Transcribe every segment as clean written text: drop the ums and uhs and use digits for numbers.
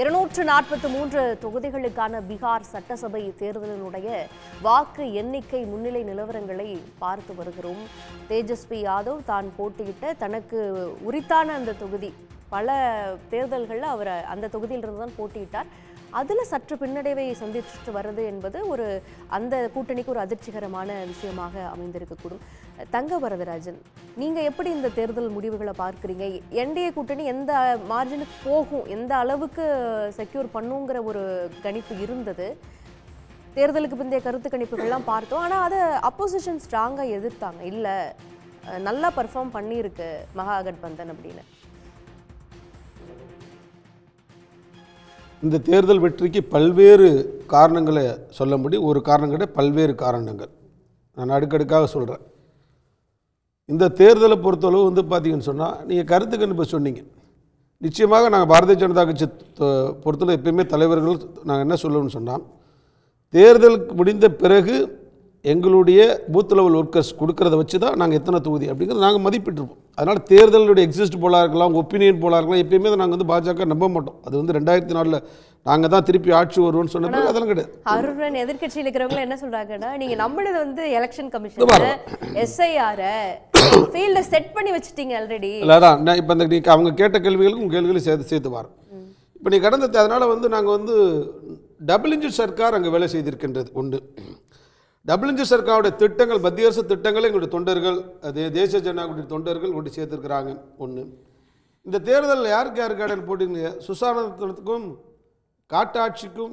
243 தொகுதிகளுக்கான பீகார் சட்டசபை தேர்தலினுடைய வாக்கு எண்ணிக்கை முன்னிலை நிலவரங்களை பார்த்து வருகிறோம். தேஜஸ்வி யாதவ் தான் போட்டியிட்ட தனக்கு உரித்தான அந்த தொகுதி, பல தேர்தல்களில் அவர் அந்த தொகுதியிலிருந்து தான் போட்டியிட்டார். அதில் சற்று பின்னடைவை சந்திச்சுட்டு வர்றது என்பது அந்த கூட்டணிக்கு ஒரு அதிர்ச்சிகரமான விஷயமாக அமைந்திருக்கக்கூடும். தங்க வரதராஜன், நீங்கள் எப்படி இந்த தேர்தல் முடிவுகளை பார்க்குறீங்க? என்டிஏ கூட்டணி எந்த மார்ஜினுக்கு போகும், எந்த அளவுக்கு செக்யூர் பண்ணுங்கிற ஒரு கணிப்பு இருந்தது. தேர்தலுக்கு பிந்தைய கருத்து கணிப்புகள்லாம் பார்த்தோம். ஆனால் அதை அப்போசிஷன் ஸ்ட்ராங்காக எதிர்த்தாங்க. இல்லை, நல்லா பர்ஃபார்ம் பண்ணியிருக்கு மகாகட்பந்தன் அப்படின்னு. இந்த தேர்தல் வெற்றிக்கு பல்வேறு காரணங்களை சொல்ல முடியும். ஒரு காரணம் கிடையாது, பல்வேறு காரணங்கள். நான் அடுக்கடுக்காக சொல்கிறேன். இந்த தேர்தலை பொறுத்தளவு பார்த்தீங்கன்னு சொன்னால், நீங்கள் கருத்து கணிப்பு சொன்னீங்க. நிச்சயமாக நாங்கள் பாரதிய ஜனதா கட்சி பொறுத்தளவு எப்பயுமே தலைவர்கள் நாங்கள் என்ன சொல்லணும்னு சொன்னால், தேர்தல் முடிந்த பிறகு எங்களுடைய பூத் லெவல் ஒர்க்கர்ஸ் கொடுக்கறத வச்சு தான் நாங்கள் எத்தனை தொகுதி அப்படிங்கிறது நாங்கள் மதிப்பிட்டிருப்போம். அதனால் தேர்தலுடைய எக்ஸிஸ்ட் போலாக இருக்கலாம், ஒப்பீனியன் போலாக இருக்கலாம், எப்பயுமே நாங்கள் பாஜக நம்ப மாட்டோம். அது 2004 நாங்கள் தான் திருப்பி ஆட்சி வருவோம்னு சொன்ன அதெல்லாம் கிடையாது. அருண் எதிர்கட்சியில் இருக்கிறவங்க என்ன சொல்றாங்கன்னா, நீங்க நம்மளது எலெக்ஷன் கமிஷன் SIR ஃபீல்ட செட் பண்ணி வச்சிட்டீங்க ஆல்ரெடி. அதான் இப்போ இந்த அவங்க கேட்ட கேள்விகளுக்கும் உங்கள் கேள்விகளும் சேர்த்து வரோம். இப்போ நீ கடந்த அதனால் நாங்கள் டபுள் இன்ஜின் சர்க்கார் அங்கே வேலை செய்திருக்கின்றது உண்டு. டபுள் இன்ஜின் சர்க்காருடைய திட்டங்கள், மத்திய அரசு திட்டங்களை எங்களுடைய தொண்டர்கள், தேசிய ஜனநாயக தொண்டர்கள் கொண்டு சேர்த்துருக்கிறாங்க. ஒன்று, இந்த தேர்தலில் யாருக்கு போட்டிங்க, சுசானத்துக்கும் காட்டாட்சிக்கும்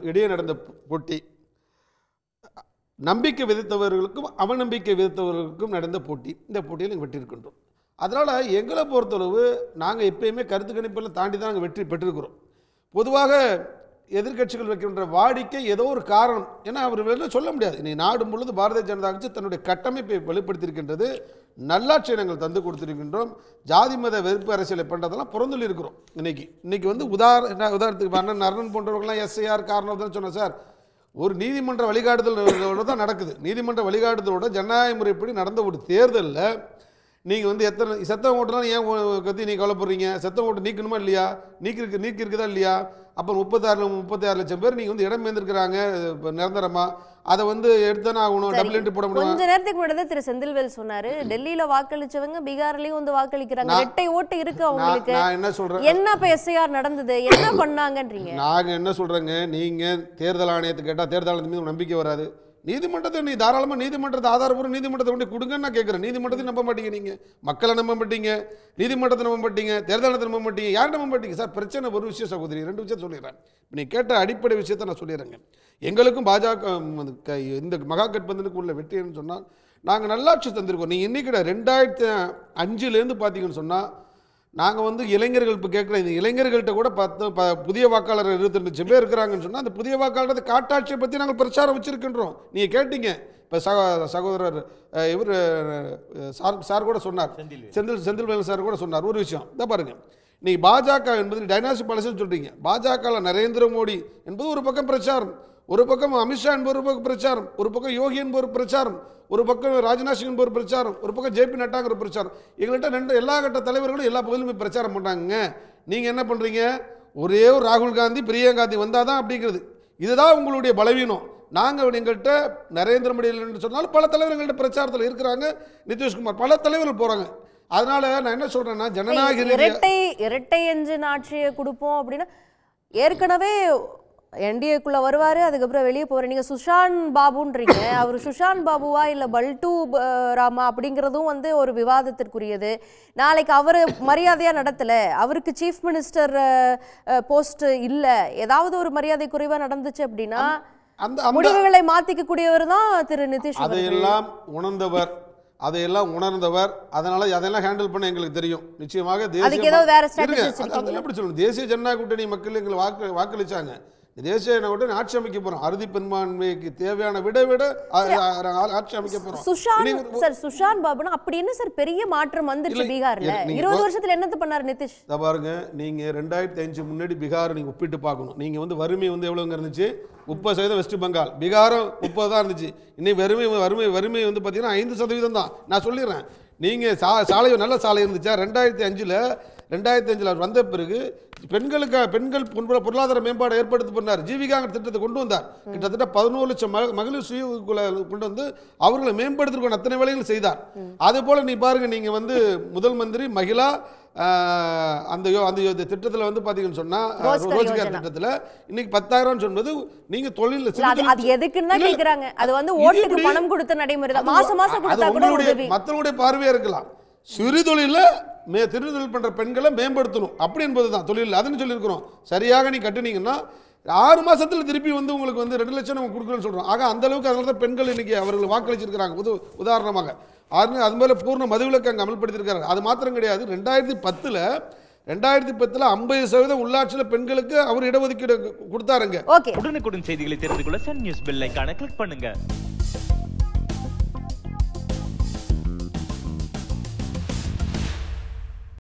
இடையே நடந்த போட்டி, நம்பிக்கை விதைத்தவர்களுக்கும் அவநம்பிக்கை விதைத்தவர்களுக்கும் நடந்த போட்டி. இந்த போட்டியில் நாங்கள் வெற்றி இருக்கின்றோம். அதனால் எங்களை பொறுத்தளவு நாங்கள் எப்பயுமே கருத்து கணிப்பெல்லாம் தாண்டி தான் நாங்கள் வெற்றி பெற்றிருக்கிறோம். பொதுவாக எதிர்கட்சிகள் வைக்கின்ற வாடிக்கை ஏதோ ஒரு காரணம், ஏன்னா அவர் வெளில சொல்ல முடியாது. இன்னைக்கு நாடு முழுவதும் பாரதிய ஜனதா கட்சி தன்னுடைய கட்டமைப்பை வெளிப்படுத்தியிருக்கின்றது. நல்லாட்சியை நாங்கள் தந்து கொடுத்திருக்கின்றோம். ஜாதி மத வெறுப்பு அரசியலை பண்ணுறதெல்லாம் புறந்தொல்லி இருக்கிறோம். இன்னைக்கு உதாரணத்துக்கு அருண் போன்றவர்கள்லாம் SIR காரணம் தான் சொன்னேன் சார். ஒரு நீதிமன்ற வழிகாட்டுதலோட தான் நடக்குது. நீதிமன்ற வழிகாட்டுதலோட ஜனநாயக முறைப்படி நடந்த ஒரு தேர்தலில் நீங்கள் எத்தனை செத்த ஓட்டுலாம் ஏன் கத்தி நீங்கள் கவலைப்படுறீங்க? செத்த ஓட்டு நீக்கணுமா இல்லையா? நீக்கி இருக்குதா இல்லையா? அப்போ 36 லட்சம் பேர் நீங்கள் இடம் சேர்ந்துருக்கிறாங்க நிரந்தரமா. அதை எடுத்தானே ஆகணும், டபுள் என்ட்ரி போட முடியும். கொஞ்ச நேரத்துக்கு முன்னாடி திரு செந்தில்வேல் சொன்னாரு, டெல்லியில வாக்களிச்சவங்க பீகார்லயும் வாக்களிக்கிறாங்க, இரட்டை ஓட்டு இருக்கு அவங்களுக்கு. நான் என்ன சொல்றேன், என்ன இப்ப SIR நடந்தது, என்ன பண்ணாங்கன்றீங்க? நாங்க என்ன சொல்றேங்க, நீங்க தேர்தல் ஆணையத்தை கேட்டா தேர்தல் ஆணையத்து மீது நம்பிக்கை வராது. நீதிமன்றத்தை நீ தாராளமா நீதிமன்றத்தை ஆதாரப்பூர்வ நீதிமன்றத்தை கொண்டு கொடுங்கன்னு நான் கேட்குறேன். நீதிமன்றத்தை நம்ப மாட்டீங்க, நீங்க மக்களை நம்ப மாட்டீங்க, நீதிமன்றத்தை நம்ப மாட்டீங்க, தேர்தல் ஆணையத்தை நம்ப மாட்டீங்க, யார் நம்ப மாட்டீங்க சார்? பிரச்சனை ஒரு விஷயம் சகோதரி, 2 விஷயம் சொல்லிடுறேன். நீ கேட்ட அடிப்படை விஷயத்தை நான் சொல்லிடுறேங்க. எங்களுக்கும் பாஜக இந்த மகாகட்பந்தனுக்கு உள்ள வெற்றின்னு சொன்னால் நாங்கள் நல்லாட்சி தந்திருக்கோம். நீங்கள் இன்னைக்கு 2005 பார்த்தீங்கன்னு சொன்னால் நாங்கள் இளைஞர்கள் இப்போ கேட்குற இந்த இளைஞர்கள்ட்ட கூட புதிய வாக்காளர் 22 லட்சம் பேர் இருக்கிறாங்கன்னு சொன்னால் அந்த புதிய வாக்காளர் காட்டாட்சியை பற்றி நாங்கள் பிரச்சாரம் வச்சுருக்கின்றோம். நீங்கள் கேட்டீங்க, இப்போ சகோதரர் இவர் சார் கூட சொன்னார், செந்தில்வேல் சார் கூட சொன்னார் ஒரு விஷயம். இதை பாருங்கள், இன்னைக்கு பாஜக என்பது டைனாஸ்டிக் பாலிசின்னு சொல்கிறீங்க. பாஜக நரேந்திர மோடி என்பது ஒரு பக்கம் பிரச்சாரம், ஒரு பக்கம் அமித்ஷா என்பது ஒரு பக்கம் பிரச்சாரம், ஒரு பக்கம் யோகி என்பது ஒரு பிரச்சாரம், ஒரு பக்கம் ராஜ்நாத் சிங் என்பது ஒரு பிரச்சாரம், ஒரு பக்கம் JP நட்டாங்கிற பிரச்சாரம். எங்கள்கிட்ட எல்லா கட்ட தலைவர்களும் எல்லா பகுதியிலுமே பிரச்சாரம் பண்ணுறாங்க. நீங்கள் என்ன பண்ணுறீங்க, ஒரே ஒரு ராகுல் காந்தி பிரியங்கா காந்தி வந்தால் தான் அப்படிங்கிறது. இதுதான் உங்களுடைய பலவீனம். நாங்கள் எங்கள்கிட்ட நரேந்திர மோடி என்று சொன்னாலும் பல தலைவர்கள் எங்கள்கிட்ட பிரச்சாரத்தில் இருக்கிறாங்க. நிதிஷ்குமார் பல தலைவர்கள் போகிறாங்க. அதனால நான் என்ன சொல்றேன்னா, ஜனநாயக இரட்டை என்ஜின் ஆட்சியை கொடுப்போம் அப்படின்னா ஏற்கனவே NDAக்குள்ள வருவாரு, அதுக்கப்புறம் வெளியே போறாரு. நீங்க சுஷாந்த் பாபுன்றீங்க, அவர் சுஷாந்த் பாபுவா இல்ல பல்டு ராமா அப்படிங்கிறதும் ஒரு விவாதத்திற்குரியது. நாளைக்கு அவர் மரியாதையா நடத்தல, அவருக்கு சீஃப் மினிஸ்டர் போஸ்ட் இல்ல, ஏதாவது ஒரு மரியாதை குறைவா நடந்துச்சு அப்படின்னா முடிவுகளை மாத்திக்க கூடியவர் தான் திரு நிதிஷ். அதையெல்லாம் உணர்ந்தவர். அதனால அதெல்லாம் ஹேண்டில் பண்ண எங்களுக்கு தெரியும். நிச்சயமாக தேசிய ஜனநாயக கூட்டணி மக்கள் எங்களை வாக்களிச்சாங்க. தேசிய கூட்டணி ஆட்சி அமைக்க போறோம். அறுதி பெரும்பான்மைக்கு தேவையான விட ஆட்சி அமைக்க போறோம். சுஷாந்த் பாபுனா அப்படி என்ன சார் பெரிய மாற்றம் வந்துருச்சு பீகார்ல? 20 வருஷத்துல என்னது பண்ணாரு நிதிஷ்? பாருங்க, நீங்க 2005 முன்னாடி பீகார் நீங்க ஒப்பிட்டு பார்க்கணும். நீங்க வறுமை எவ்வளவுங்க இருந்துச்சு? 30% வெஸ்ட் பெங்கால். பீகாரும் 30 தான் இருந்துச்சு. இன்னைக்கு வறுமை பாத்தீங்கன்னா 5% தான். நான் சொல்லிடுறேன். நீங்க சாலை நல்ல சாலை இருந்துச்சா? 2005 வந்த பிறகு பெண்கள் பொருளாதார மேம்பாடு ஏற்படுத்தி பண்ணார். ஜீவிகாங்கிற திட்டத்தை கொண்டு வந்தார். கிட்டத்தட்ட 11 லட்சம் மகளிர் சுய கொண்டு வந்து அவர்களை மேம்படுத்துவதற்கான அத்தனை வேலைகள் செய்தார். அதே போல நீ பாருங்க, நீங்க வந்து முதல் மந்திரி மகிழா அந்த திட்டத்தில் வந்து பாத்தீங்கன்னு சொன்னா ரோஜ்கார் திட்டத்தில் இன்னைக்கு 10,000 சொன்னது நீங்க தொழில் அது எதுக்குன்னு தான் கேக்குறாங்க. அது வந்து ஓட்டுக்கு பணம் கொடுத்த நடைமுறை தான். மாசம் கொடுத்தா கூட உதவி. மத்தவங்களுடைய பார்வையா இருக்கலாம். சிறு தொழில தொழில் பண்ற பெண்களை மேம்படுத்தணும் அப்படி என்பதுதான் தொழில். அதுன்னு சொல்லியிருக்கிறோம். சரியாக நீ கட்டுனீங்கன்னா 6 மாசத்துல திருப்பி வந்து உங்களுக்கு வந்து 2 லட்சம் நம்ம கொடுக்கணும்னு சொல்றோம். ஆக அந்த அளவுக்கு அதனால தான் பெண்கள் இன்னைக்கு அவர்கள் வாக்களிச்சிருக்கிறாங்க. உதாரணமாக அது மேல பூர்ண மதுவிலக்கு அங்கே அமல்படுத்தியிருக்காங்க. அது மாத்திரம் கிடையாது, 2010 50% உள்ளாட்சியில் பெண்களுக்கு அவர் இடஒதுக்கீடு கொடுத்தாருங்க. உடனுக்குடன் செய்திகளை தெரிந்து கொள்ள சன் நியூஸ் பெல் ஐகானை கிளிக் பண்ணுங்க.